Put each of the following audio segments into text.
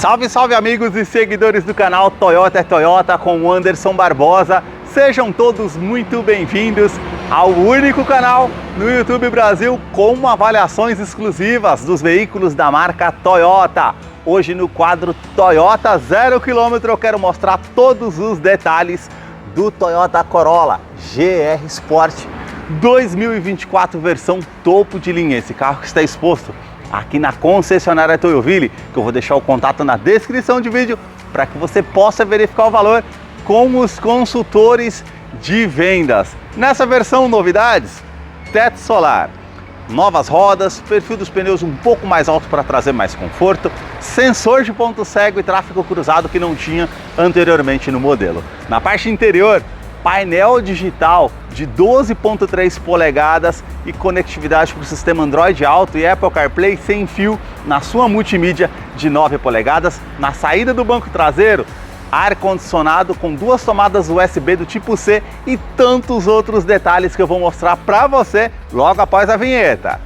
Salve, salve amigos e seguidores do canal Toyota é Toyota com o Anderson Barbosa. Sejam todos muito bem-vindos ao único canal no YouTube Brasil com avaliações exclusivas dos veículos da marca Toyota. Hoje no quadro Toyota 0 km eu quero mostrar todos os detalhes do Toyota Corolla GR Sport 2024 versão topo de linha. Esse carro que está exposto aqui na concessionária Toyoville, que eu vou deixar o contato na descrição de vídeo para que você possa verificar o valor com os consultores de vendas. Nessa versão, novidades: teto solar, novas rodas, perfil dos pneus um pouco mais alto para trazer mais conforto, sensor de ponto cego e tráfego cruzado que não tinha anteriormente no modelo. Na parte interior, painel digital de 12,3 polegadas e conectividade para o sistema Android Auto e Apple CarPlay sem fio na sua multimídia de 9 polegadas. Na saída do banco traseiro, ar-condicionado com 2 tomadas USB do tipo C e tantos outros detalhes que eu vou mostrar para você logo após a vinheta.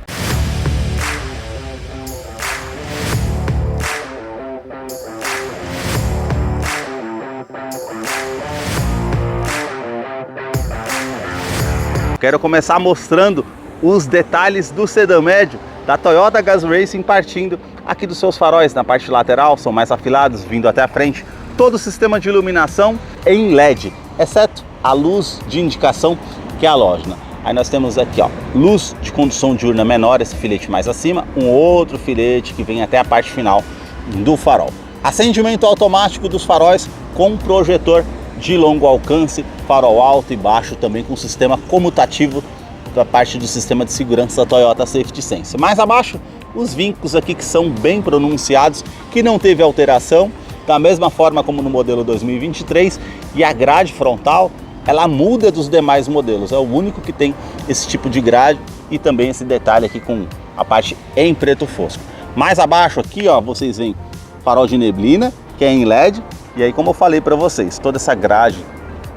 Quero começar mostrando os detalhes do sedã médio da Toyota Gazoo Racing, partindo aqui dos seus faróis. Na parte lateral são mais afilados, vindo até a frente. Todo o sistema de iluminação em LED, exceto a luz de indicação que é halógena. Aí nós temos aqui, ó, luz de condução diurna menor, esse filete mais acima, um outro filete que vem até a parte final do farol. Acendimento automático dos faróis com projetor de longo alcance, farol alto e baixo, também com sistema comutativo da parte do sistema de segurança da Toyota Safety Sense. Mais abaixo, os vincos aqui que são bem pronunciados, que não teve alteração, da mesma forma como no modelo 2023, e a grade frontal, ela muda dos demais modelos, é o único que tem esse tipo de grade e também esse detalhe aqui com a parte em preto fosco. Mais abaixo aqui, ó, vocês veem farol de neblina, que é em LED. E aí, como eu falei para vocês, toda essa grade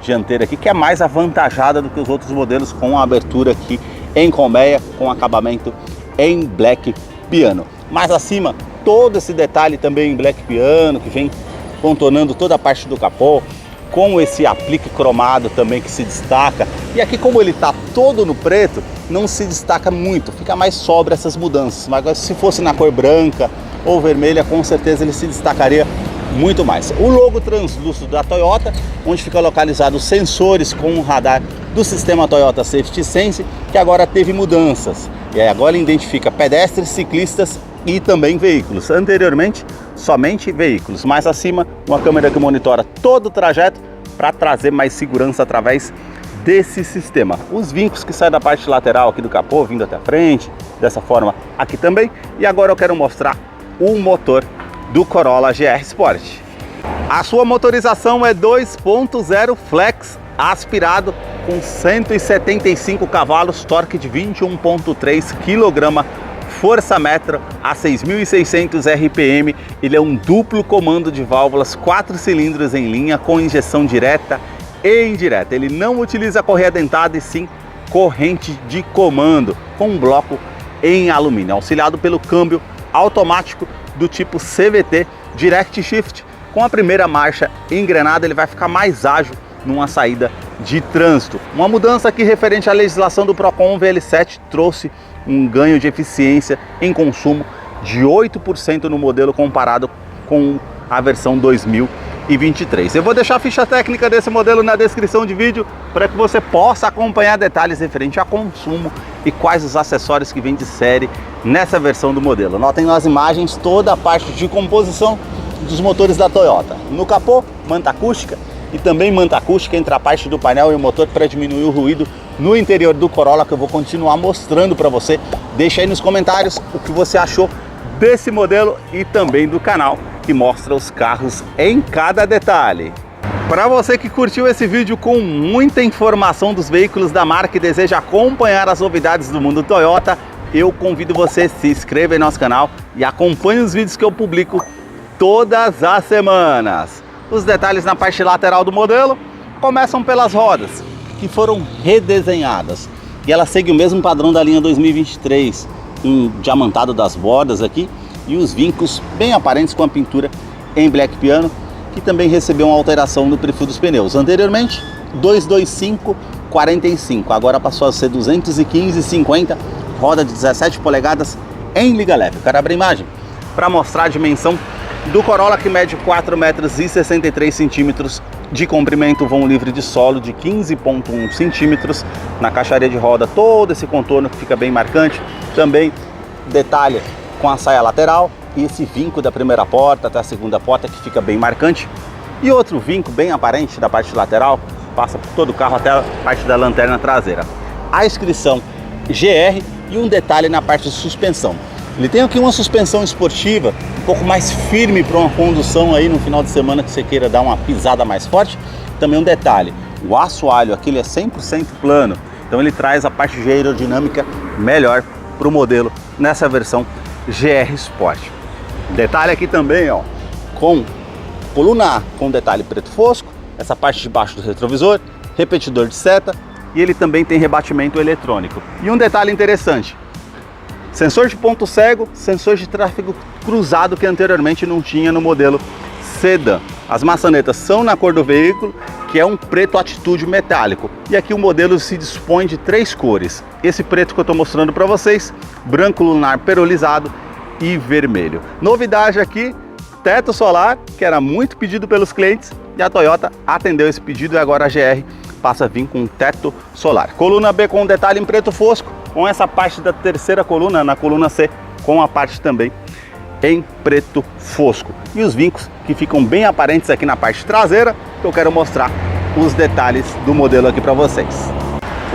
dianteira aqui que é mais avantajada do que os outros modelos, com a abertura aqui em colmeia, com acabamento em black piano. Mais acima, todo esse detalhe também em black piano, que vem contornando toda a parte do capô, com esse aplique cromado também que se destaca. E aqui, como ele está todo no preto, não se destaca muito, fica mais sóbrio essas mudanças. Mas se fosse na cor branca ou vermelha, com certeza ele se destacaria muito mais. O logo translúcido da Toyota, onde fica localizado os sensores com o radar do sistema Toyota Safety Sense, que agora teve mudanças. E aí agora ele identifica pedestres, ciclistas e também veículos. Anteriormente, somente veículos. Mais acima, uma câmera que monitora todo o trajeto para trazer mais segurança através desse sistema. Os vincos que saem da parte lateral aqui do capô, vindo até a frente, dessa forma aqui também. E agora eu quero mostrar o motor do Corolla GR Sport. A sua motorização é 2.0 flex aspirado com 175 cavalos, torque de 21.3 kg, força metro a 6.600 RPM. Ele é um duplo comando de válvulas, 4 cilindros em linha com injeção direta e indireta. Ele não utiliza correia dentada e sim corrente de comando, com um bloco em alumínio, auxiliado pelo câmbio automático do tipo CVT Direct Shift. Com a primeira marcha engrenada, ele vai ficar mais ágil numa saída de trânsito. Uma mudança aqui referente à legislação do Procon VL7 trouxe um ganho de eficiência em consumo de 8% no modelo comparado com a versão 2023. Eu vou deixar a ficha técnica desse modelo na descrição de vídeo para que você possa acompanhar detalhes referente a consumo e quais os acessórios que vêm de série nessa versão do modelo. Notem nas imagens toda a parte de composição dos motores da Toyota. No capô, manta acústica e também manta acústica entre a parte do painel e o motor para diminuir o ruído no interior do Corolla, que eu vou continuar mostrando para você. Deixa aí nos comentários o que você achou desse modelo e também do canal que mostra os carros em cada detalhe. Para você que curtiu esse vídeo com muita informação dos veículos da marca e deseja acompanhar as novidades do mundo Toyota, eu convido você a se inscrever em nosso canal e acompanhe os vídeos que eu publico todas as semanas. Os detalhes na parte lateral do modelo começam pelas rodas, que foram redesenhadas. E ela segue o mesmo padrão da linha 2023, um diamantado das bordas aqui e os vincos bem aparentes com a pintura em Black Piano, que também recebeu uma alteração no perfil dos pneus. Anteriormente 225/45, agora passou a ser 215/50, roda de 17 polegadas em liga leve. Eu quero abrir a imagem para mostrar a dimensão do Corolla, que mede 4,63 metros de comprimento, vão livre de solo de 15,1 centímetros. Na caixaria de roda, todo esse contorno que fica bem marcante. Também detalhe com a saia lateral e esse vinco da primeira porta até a segunda porta, que fica bem marcante. E outro vinco bem aparente da parte lateral, passa por todo o carro até a parte da lanterna traseira. A inscrição GR e um detalhe na parte de suspensão. Ele tem aqui uma suspensão esportiva, um pouco mais firme para uma condução aí no final de semana que você queira dar uma pisada mais forte. Também um detalhe, o assoalho aqui ele é 100% plano, então ele traz a parte de aerodinâmica melhor para o modelo nessa versão GR Sport. Detalhe aqui também, ó, com coluna A com detalhe preto fosco, essa parte de baixo do retrovisor, repetidor de seta, e ele também tem rebatimento eletrônico. E um detalhe interessante, sensor de ponto cego, sensor de tráfego cruzado, que anteriormente não tinha no modelo sedã. As maçanetas são na cor do veículo, que é um preto atitude metálico. E aqui o modelo se dispõe de 3 cores. Esse preto que eu estou mostrando para vocês, branco lunar perolizado e vermelho. Novidade aqui, teto solar, que era muito pedido pelos clientes, e a Toyota atendeu esse pedido e agora a GR passa a vir com teto solar. Coluna B com detalhe em preto fosco, com essa parte da terceira coluna, na coluna C, com a parte também em preto fosco. E os vincos que ficam bem aparentes aqui na parte traseira, que eu quero mostrar os detalhes do modelo aqui para vocês.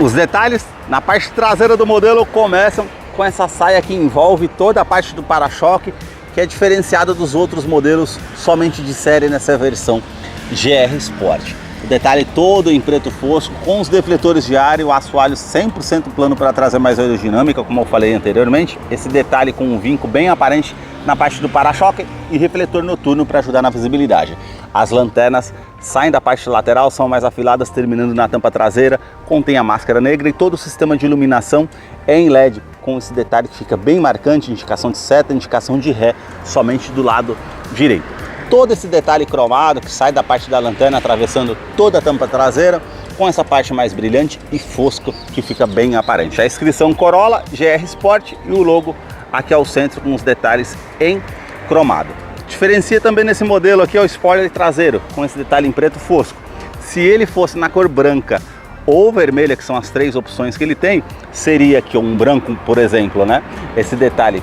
Os detalhes na parte traseira do modelo começam com essa saia que envolve toda a parte do para-choque, que é diferenciada dos outros modelos somente de série nessa versão GR Sport. O detalhe todo em preto fosco, com os defletores de ar e o assoalho 100% plano para trazer mais aerodinâmica, como eu falei anteriormente. Esse detalhe com um vinco bem aparente na parte do para-choque e refletor noturno para ajudar na visibilidade. As lanternas saem da parte lateral, são mais afiladas, terminando na tampa traseira, contém a máscara negra e todo o sistema de iluminação é em LED, com esse detalhe que fica bem marcante, indicação de seta, indicação de ré, somente do lado direito. Todo esse detalhe cromado que sai da parte da lanterna, atravessando toda a tampa traseira, com essa parte mais brilhante e fosco que fica bem aparente. A inscrição Corolla GR Sport e o logo aqui ao centro com os detalhes em cromado. Diferencia também nesse modelo aqui é o spoiler traseiro, com esse detalhe em preto fosco. Se ele fosse na cor branca ou vermelha, que são as 3 opções que ele tem, seria aqui um branco, por exemplo, né? Esse detalhe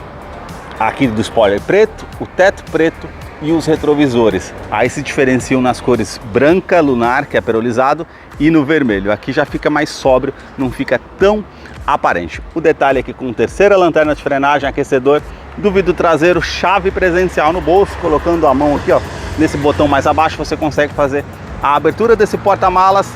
aqui do spoiler preto, o teto preto e os retrovisores. Aí se diferenciam nas cores branca, lunar, que é perolizado, e no vermelho. Aqui já fica mais sóbrio, não fica tão aparente. O detalhe aqui com terceira lanterna de frenagem, aquecedor do vidro traseiro, chave presencial no bolso, colocando a mão aqui, ó, nesse botão mais abaixo, você consegue fazer a abertura desse porta-malas,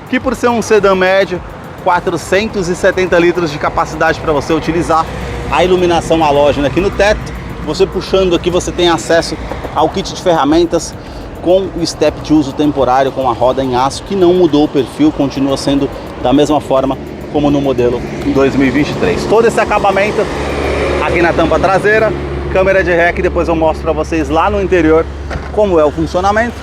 que por ser um sedã médio, 470 litros de capacidade para você utilizar. A iluminação halógena aqui no teto, você puxando aqui você tem acesso ao kit de ferramentas com o step de uso temporário, com a roda em aço, que não mudou o perfil, continua sendo da mesma forma como no modelo 2023. Todo esse acabamento aqui na tampa traseira, câmera de ré, que depois eu mostro para vocês lá no interior como é o funcionamento.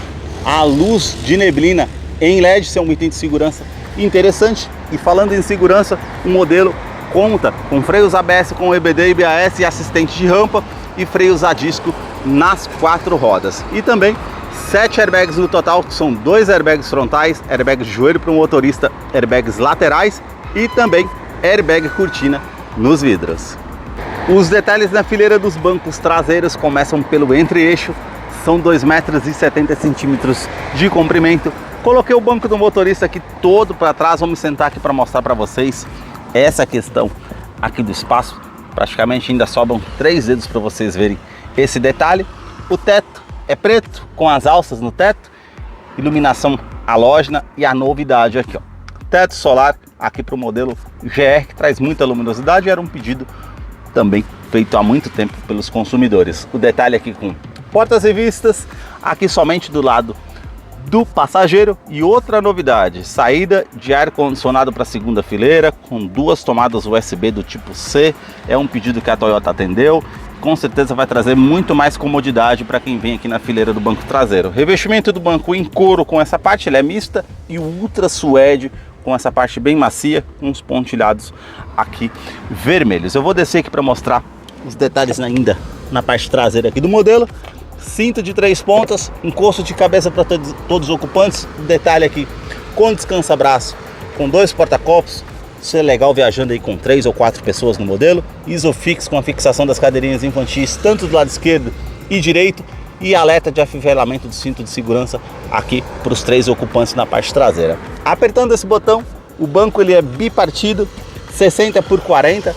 A luz de neblina em LED, isso é um item de segurança interessante. E falando em segurança, o modelo conta com freios ABS com EBD, IBAS e assistente de rampa e freios a disco nas 4 rodas. E também 7 airbags no total, que são 2 airbags frontais, airbags de joelho para o motorista, airbags laterais e também airbag cortina nos vidros. Os detalhes na fileira dos bancos traseiros começam pelo entre-eixo, são 2,70 metros de comprimento. Coloquei o banco do motorista aqui todo para trás, vamos sentar aqui para mostrar para vocês essa questão aqui do espaço. Praticamente ainda sobram 3 dedos para vocês verem esse detalhe. O teto é preto, com as alças no teto, iluminação halógena e a novidade aqui, ó, teto solar aqui para o modelo GR, que traz muita luminosidade e era um pedido também feito há muito tempo pelos consumidores. O detalhe aqui com portas revistas, aqui somente do lado do passageiro. E outra novidade, saída de ar-condicionado para a segunda fileira, com 2 tomadas USB do tipo C, é um pedido que a Toyota atendeu com certeza vai trazer muito mais comodidade para quem vem aqui na fileira do banco traseiro. Revestimento do banco em couro com essa parte, ele é mista, e o Ultra Suede com essa parte bem macia, com os pontilhados aqui vermelhos. Eu vou descer aqui para mostrar os detalhes ainda na parte traseira aqui do modelo. Cinto de 3 pontas, encosto de cabeça para todos os ocupantes. Detalhe aqui com descansa-braço, com 2 porta-copos. Isso é legal viajando aí com 3 ou 4 pessoas no modelo. Isofix com a fixação das cadeirinhas infantis, tanto do lado esquerdo e direito. E alerta de afivelamento do cinto de segurança aqui para os 3 ocupantes na parte traseira. Apertando esse botão, o banco ele é bipartido, 60 por 40.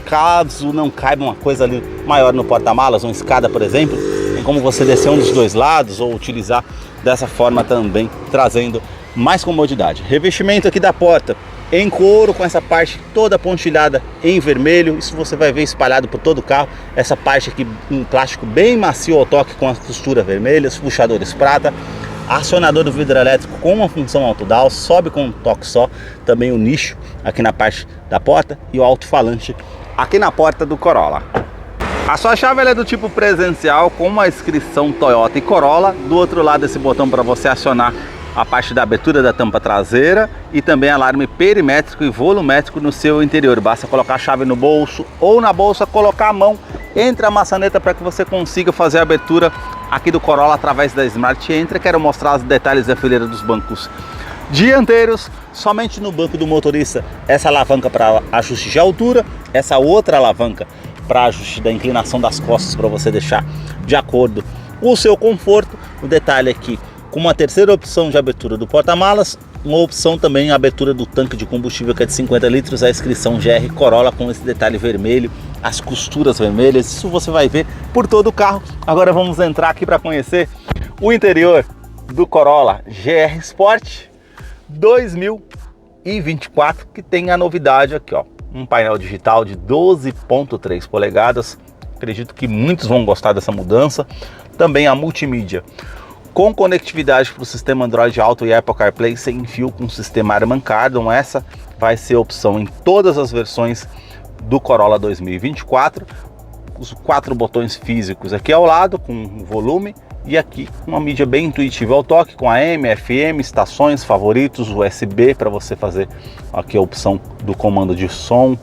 Caso não caiba uma coisa ali maior no porta-malas, uma escada, por exemplo, tem como você descer um dos 2 lados ou utilizar dessa forma também, trazendo mais comodidade. Revestimento aqui da porta em couro, com essa parte toda pontilhada em vermelho. Isso você vai ver espalhado por todo o carro. Essa parte aqui em plástico bem macio ao toque, com as costuras vermelhas, puxadores prata, acionador do vidro elétrico com uma função autodown, sobe com um toque só. Também o nicho aqui na parte da porta e o alto-falante aqui na porta do Corolla. A sua chave ela é do tipo presencial, com uma inscrição Toyota e Corolla. Do outro lado, esse botão para você acionar a parte da abertura da tampa traseira e também alarme perimétrico e volumétrico no seu interior. Basta colocar a chave no bolso ou na bolsa, colocar a mão entre a maçaneta para que você consiga fazer a abertura aqui do Corolla através da Smart Entry. Quero mostrar os detalhes da fileira dos bancos dianteiros. Somente no banco do motorista, essa alavanca para ajuste de altura, essa outra alavanca para ajuste da inclinação das costas, para você deixar de acordo com o seu conforto. O detalhe aqui com uma terceira opção de abertura do porta-malas, uma opção também a abertura do tanque de combustível, que é de 50 litros, a inscrição GR Corolla com esse detalhe vermelho, as costuras vermelhas. Isso você vai ver por todo o carro. Agora vamos entrar aqui para conhecer o interior do Corolla GR Sport 2024, que tem a novidade aqui, ó, um painel digital de 12.3 polegadas. Acredito que muitos vão gostar dessa mudança. Também a multimídia com conectividade para o sistema Android Auto e Apple CarPlay sem fio com o sistema Harman Kardon. Essa vai ser a opção em todas as versões do Corolla 2024. Os 4 botões físicos aqui ao lado com volume, e aqui uma mídia bem intuitiva ao toque, com AM, FM, estações, favoritos, USB para você fazer aqui a opção do comando de som,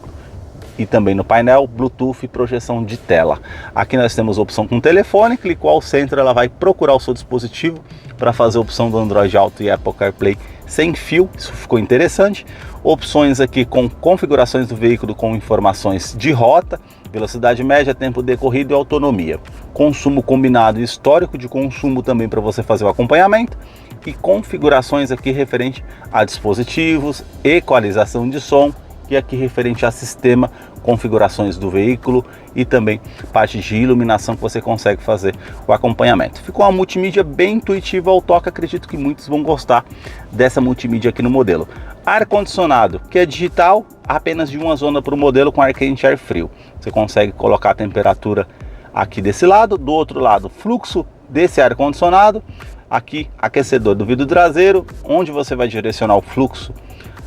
e também no painel Bluetooth e projeção de tela. Aqui nós temos a opção com telefone, clicou ao centro, ela vai procurar o seu dispositivo para fazer a opção do Android Auto e Apple CarPlay sem fio. Isso ficou interessante. Opções aqui com configurações do veículo com informações de rota, velocidade média, tempo decorrido e autonomia. Consumo combinado e histórico de consumo também para você fazer o acompanhamento. E configurações aqui referente a dispositivos, equalização de som, e aqui referente a sistema, configurações do veículo e também parte de iluminação que você consegue fazer o acompanhamento. Ficou uma multimídia bem intuitiva ao toque. Acredito que muitos vão gostar dessa multimídia aqui no modelo. Ar-condicionado, que é digital, apenas de uma zona para o modelo, com ar quente e ar frio. Você consegue colocar a temperatura aqui desse lado, do outro lado fluxo desse ar-condicionado, aqui aquecedor do vidro traseiro, onde você vai direcionar o fluxo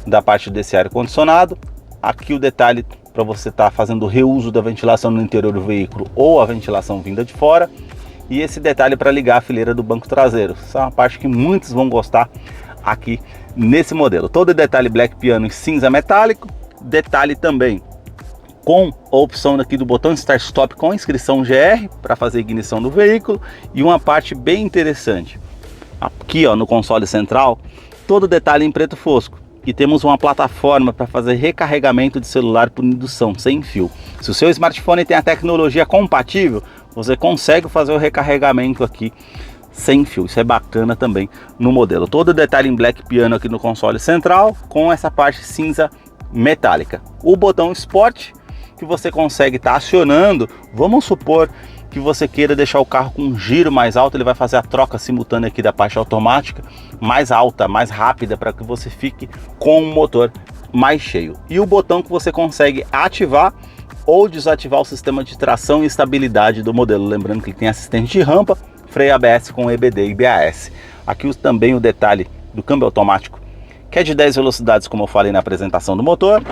da parte desse ar-condicionado. Aqui o detalhe para você estar fazendo o reuso da ventilação no interior do veículo ou a ventilação vinda de fora. E esse detalhe para ligar a fileira do banco traseiro. Essa é uma parte que muitos vão gostar aqui nesse modelo. Todo detalhe black piano em cinza metálico. Detalhe também com a opção aqui do botão Start Stop com inscrição GR para fazer a ignição do veículo. E uma parte bem interessante aqui, ó, no console central, todo detalhe em preto fosco. E temos uma plataforma para fazer recarregamento de celular por indução sem fio. Se o seu smartphone tem a tecnologia compatível, você consegue fazer o recarregamento aqui sem fio. Isso é bacana também no modelo. Todo detalhe em black piano aqui no console central, com essa parte cinza metálica. O botão Sport, que você consegue estar acionando. Vamos supor que você queira deixar o carro com um giro mais alto, ele vai fazer a troca simultânea aqui da parte automática mais alta, mais rápida, para que você fique com o motor mais cheio. E o botão que você consegue ativar ou desativar o sistema de tração e estabilidade do modelo. Lembrando que ele tem assistente de rampa, freio ABS com EBD e BAS. Aqui também o detalhe do câmbio automático, que é de 10 velocidades, como eu falei na apresentação do motor.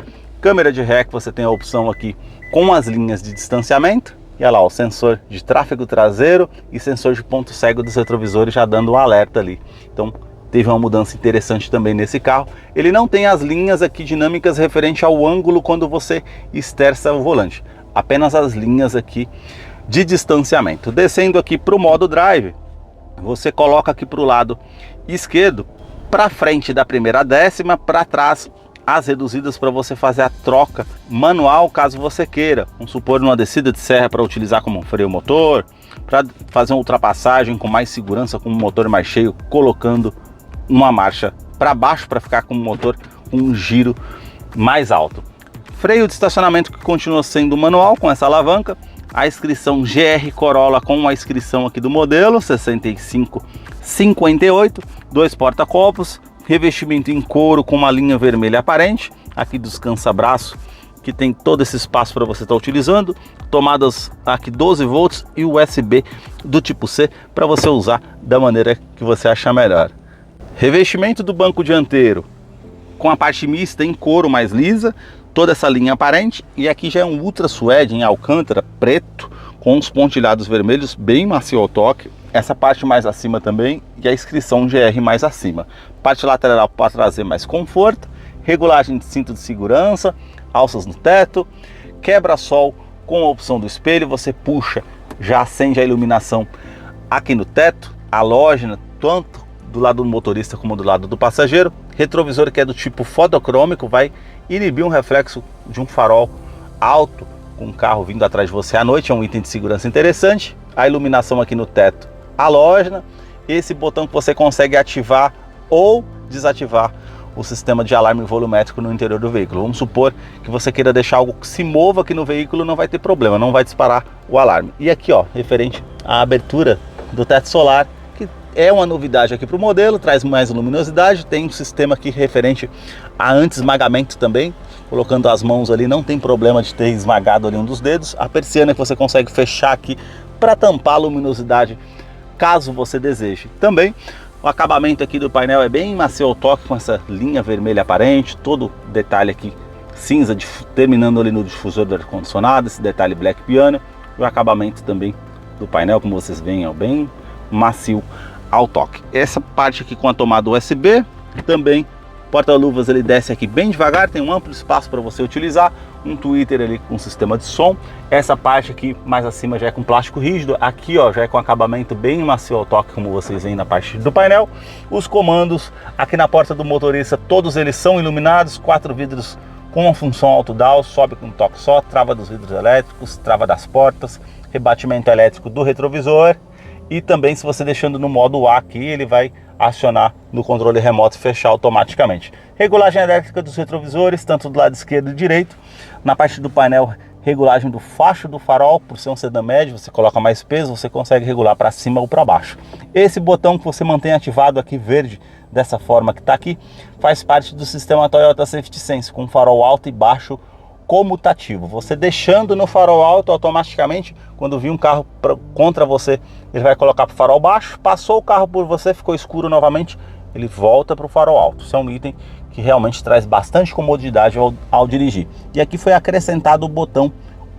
Câmera de ré, que você tem a opção aqui com as linhas de distanciamento. E olha lá, o sensor de tráfego traseiro e sensor de ponto cego dos retrovisores já dando um alerta ali. Então teve uma mudança interessante também nesse carro. Ele não tem as linhas aqui dinâmicas referente ao ângulo quando você esterça o volante, apenas as linhas aqui de distanciamento. Descendo aqui para o modo drive, você coloca aqui para o lado esquerdo, para frente da primeira décima, para trás as reduzidas para você fazer a troca manual caso você queira. Vamos supor numa descida de serra para utilizar como freio motor, para fazer uma ultrapassagem com mais segurança, com o motor mais cheio, colocando uma marcha para baixo para ficar com o motor com um giro mais alto. Freio de estacionamento que continua sendo manual com essa alavanca. A inscrição GR Corolla com a inscrição aqui do modelo 6558, 2 porta-copos, revestimento em couro com uma linha vermelha aparente, aqui descansa-braço, que tem todo esse espaço para você estar utilizando, tomadas aqui 12 volts e USB do tipo C para você usar da maneira que você achar melhor. Revestimento do banco dianteiro com a parte mista em couro mais lisa, toda essa linha aparente, e aqui já é um Ultra Suede em alcântara preto com os pontilhados vermelhos bem macio ao toque. Essa parte mais acima também e a inscrição GR mais acima. Parte lateral para trazer mais conforto, regulagem de cinto de segurança, alças no teto, quebra-sol com a opção do espelho. Você puxa, já acende a iluminação aqui no teto, halógena, tanto do lado do motorista como do lado do passageiro. Retrovisor que é do tipo fotocrômico, vai inibir um reflexo de um farol alto com um carro vindo atrás de você à noite, é um item de segurança interessante. A iluminação aqui no teto halógena, esse botão que você consegue ativar ou desativar o sistema de alarme volumétrico no interior do veículo. Vamos supor que você queira deixar algo que se mova aqui no veículo, não vai ter problema, não vai disparar o alarme. E aqui ó, referente à abertura do teto solar, que é uma novidade aqui para o modelo, traz mais luminosidade, tem um sistema aqui referente a anti-esmagamento também, colocando as mãos ali não tem problema de ter esmagado ali um dos dedos. A persiana que você consegue fechar aqui para tampar a luminosidade caso você deseje. Também o acabamento aqui do painel é bem macio ao toque, com essa linha vermelha aparente, todo detalhe aqui cinza, terminando ali no difusor do ar-condicionado, esse detalhe black piano. E o acabamento também do painel, como vocês veem, é bem macio ao toque. Essa parte aqui com a tomada USB, também porta-luvas ele desce aqui bem devagar, tem um amplo espaço para você utilizar, um tweeter ali com sistema de som. Essa parte aqui mais acima já é com plástico rígido, aqui ó já é com acabamento bem macio ao toque, como vocês veem na parte do painel. Os comandos aqui na porta do motorista, todos eles são iluminados, 4 vidros com uma função auto-down, sobe com um toque só, trava dos vidros elétricos, trava das portas, rebatimento elétrico do retrovisor. E também, se você deixando no modo A aqui, ele vai acionar no controle remoto e fechar automaticamente. Regulagem elétrica dos retrovisores, tanto do lado esquerdo e direito. Na parte do painel, regulagem do facho do farol, por ser um sedã médio, você coloca mais peso, você consegue regular para cima ou para baixo. Esse botão que você mantém ativado aqui, verde, dessa forma que está aqui, faz parte do sistema Toyota Safety Sense, com farol alto e baixo comutativo. Você deixando no farol alto, automaticamente, quando vir um carro contra você, ele vai colocar para o farol baixo. Passou o carro por você, ficou escuro novamente, ele volta para o farol alto. Isso é um item que realmente traz bastante comodidade ao dirigir. E aqui foi acrescentado o botão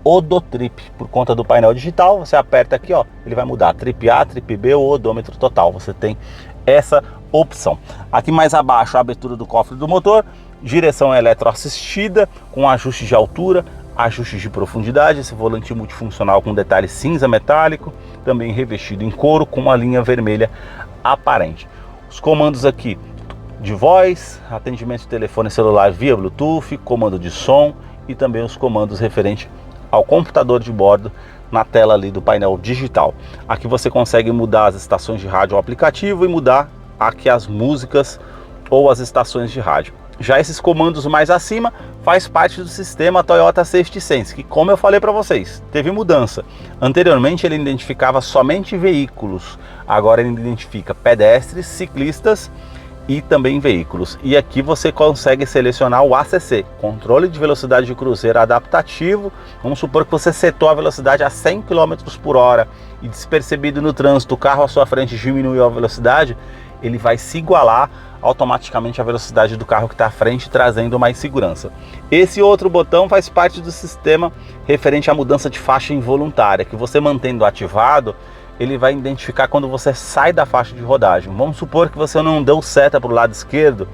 Odotrip, por conta do painel digital. Você aperta aqui, ó, ele vai mudar Trip A, Trip B ou odômetro total. Você tem essa opção. Aqui mais abaixo, a abertura do cofre do motor, direção eletroassistida com ajuste de altura, ajustes de profundidade, esse volante multifuncional com detalhe cinza metálico, também revestido em couro com uma linha vermelha aparente. Os comandos aqui de voz, atendimento de telefone celular via Bluetooth, comando de som e também os comandos referentes ao computador de bordo na tela ali do painel digital. Aqui você consegue mudar as estações de rádio ao aplicativo e mudar aqui as músicas ou as estações de rádio. Já esses comandos mais acima faz parte do sistema Toyota Safety Sense, que, como eu falei para vocês, teve mudança. Anteriormente ele identificava somente veículos, agora ele identifica pedestres, ciclistas e também veículos. E aqui você consegue selecionar o ACC, controle de velocidade de cruzeiro adaptativo. Vamos supor que você setou a velocidade a 100 km por hora e, despercebido no trânsito, o carro à sua frente diminuiu a velocidade. ele vai se igualar automaticamente à velocidade do carro que está à frente, trazendo mais segurança. Esse outro botão faz parte do sistema referente à mudança de faixa involuntária, que você mantendo ativado, ele vai identificar quando você sai da faixa de rodagem. Vamos supor que você não deu seta para o lado esquerdo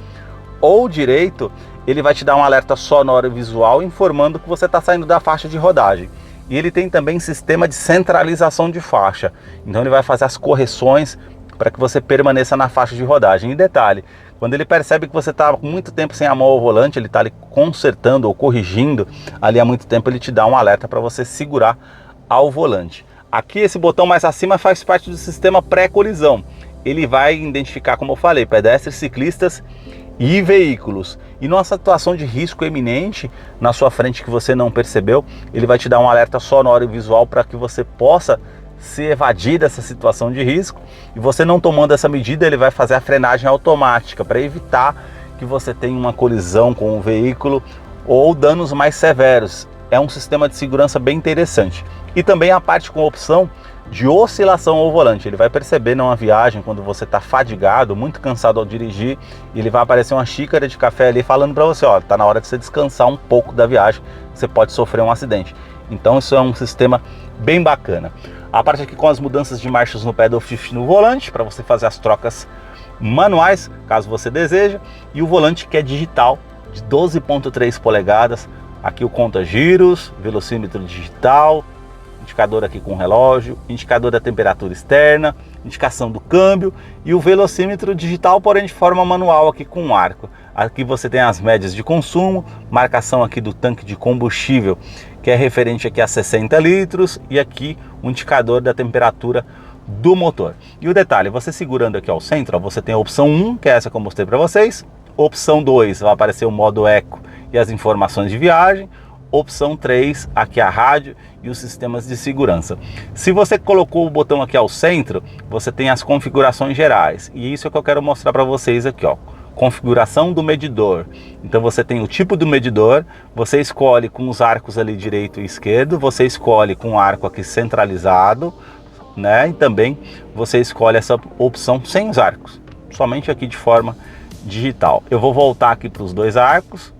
ou direito, ele vai te dar um alerta sonoro e visual informando que você está saindo da faixa de rodagem. E ele tem também sistema de centralização de faixa, então ele vai fazer as correções para que você permaneça na faixa de rodagem. E detalhe, quando ele percebe que você está com muito tempo sem a mão ao volante, ele está ali consertando ou corrigindo ali há muito tempo, ele te dá um alerta para você segurar ao volante. Aqui esse botão mais acima faz parte do sistema pré-colisão. Ele vai identificar, como eu falei, pedestres, ciclistas e veículos. E numa situação de risco eminente na sua frente que você não percebeu, ele vai te dar um alerta sonoro e visual para que você possa se evadir dessa situação de risco. E você não tomando essa medida, ele vai fazer a frenagem automática para evitar que você tenha uma colisão com o veículo ou danos mais severos. É um sistema de segurança bem interessante. E também a parte com opção de oscilação ao volante. Ele vai perceber numa viagem, quando você está fadigado, muito cansado ao dirigir, e ele vai aparecer uma xícara de café ali falando para você, ó, tá na hora de você descansar um pouco da viagem, você pode sofrer um acidente. Então isso é um sistema bem bacana. A parte aqui com as mudanças de marchas no pedal shift no volante, para você fazer as trocas manuais, caso você deseje, e o volante que é digital, de 12,3 polegadas, aqui o conta-giros, velocímetro digital, indicador aqui com relógio, indicador da temperatura externa, indicação do câmbio e o velocímetro digital, porém de forma manual aqui com um arco. Aqui você tem as médias de consumo, marcação aqui do tanque de combustível, que é referente aqui a 60 litros, e aqui o indicador da temperatura do motor. E o detalhe, você segurando aqui ao centro, ó, você tem a opção 1, que é essa que eu mostrei para vocês, opção 2, vai aparecer o modo eco e as informações de viagem, opção 3, aqui a rádio e os sistemas de segurança. Se você colocou o botão aqui ao centro, você tem as configurações gerais, e isso é o que eu quero mostrar para vocês aqui, ó. Configuração do medidor. Então você tem o tipo do medidor, você escolhe com os arcos ali direito e esquerdo, você escolhe com o arco aqui centralizado, né? E também você escolhe essa opção sem os arcos, somente aqui de forma digital. Eu vou voltar aqui para os dois arcos,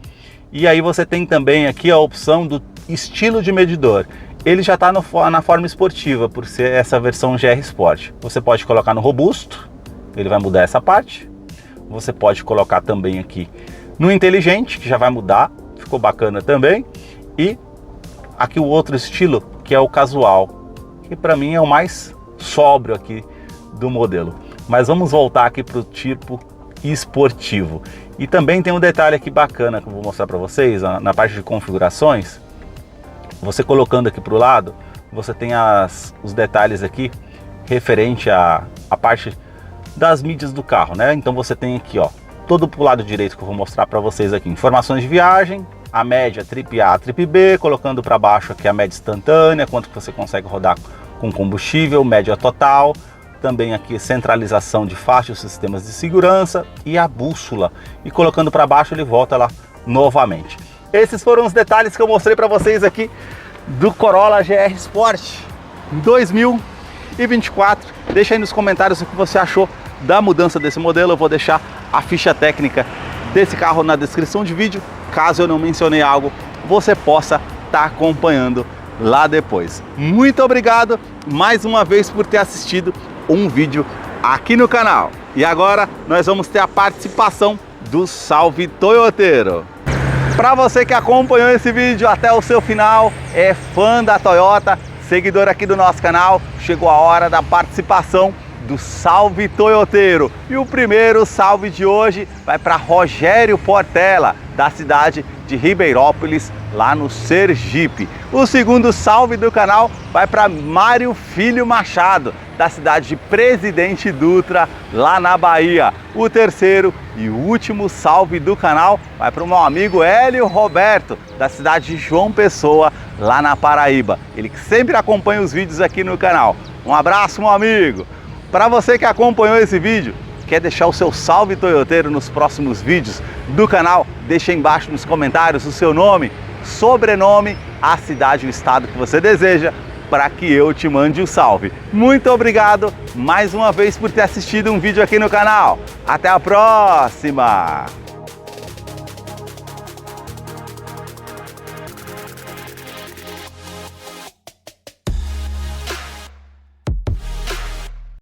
e aí você tem também aqui a opção do estilo de medidor. Ele já está na forma esportiva, por ser essa versão GR Sport. Você pode colocar no robusto, ele vai mudar essa parte. Você pode colocar também aqui no inteligente, que já vai mudar, ficou bacana também. E aqui o outro estilo, que é o casual, que para mim é o mais sóbrio aqui do modelo. Mas vamos voltar aqui para o tipo esportivo. E também tem um detalhe aqui bacana que eu vou mostrar para vocês, na parte de configurações. Você colocando aqui para o lado, você tem os detalhes aqui referente à parte das mídias do carro, né? Então você tem aqui, ó, todo pro lado direito que eu vou mostrar para vocês aqui, informações de viagem, a média trip A, trip B, colocando para baixo aqui a média instantânea, quanto que você consegue rodar com combustível, média total, também aqui centralização de faixa, os sistemas de segurança e a bússola, e colocando para baixo ele volta lá novamente. Esses foram os detalhes que eu mostrei para vocês aqui do Corolla GR Sport 2024. Deixa aí nos comentários o que você achou da mudança desse modelo. Eu vou deixar a ficha técnica desse carro na descrição de vídeo. Caso eu não mencionei algo, você possa estar acompanhando lá depois. Muito obrigado mais uma vez por ter assistido um vídeo aqui no canal. E agora nós vamos ter a participação do Salve Toyoteiro. Para você que acompanhou esse vídeo até o seu final, é fã da Toyota, seguidor aqui do nosso canal, chegou a hora da participação do Salve Toyoteiro. E o primeiro salve de hoje vai para Rogério Portela, da cidade de Ribeirópolis, lá no Sergipe. O segundo salve do canal vai para Mário Filho Machado, da cidade de Presidente Dutra, lá na Bahia. O terceiro e último salve do canal vai para o meu amigo Hélio Roberto, da cidade de João Pessoa, lá na Paraíba. Ele que sempre acompanha os vídeos aqui no canal. Um abraço, meu amigo! Para você que acompanhou esse vídeo, quer deixar o seu salve toyoteiro nos próximos vídeos do canal, deixa aí embaixo nos comentários o seu nome, sobrenome, a cidade e o estado que você deseja para que eu te mande um salve. Muito obrigado mais uma vez por ter assistido um vídeo aqui no canal. Até a próxima!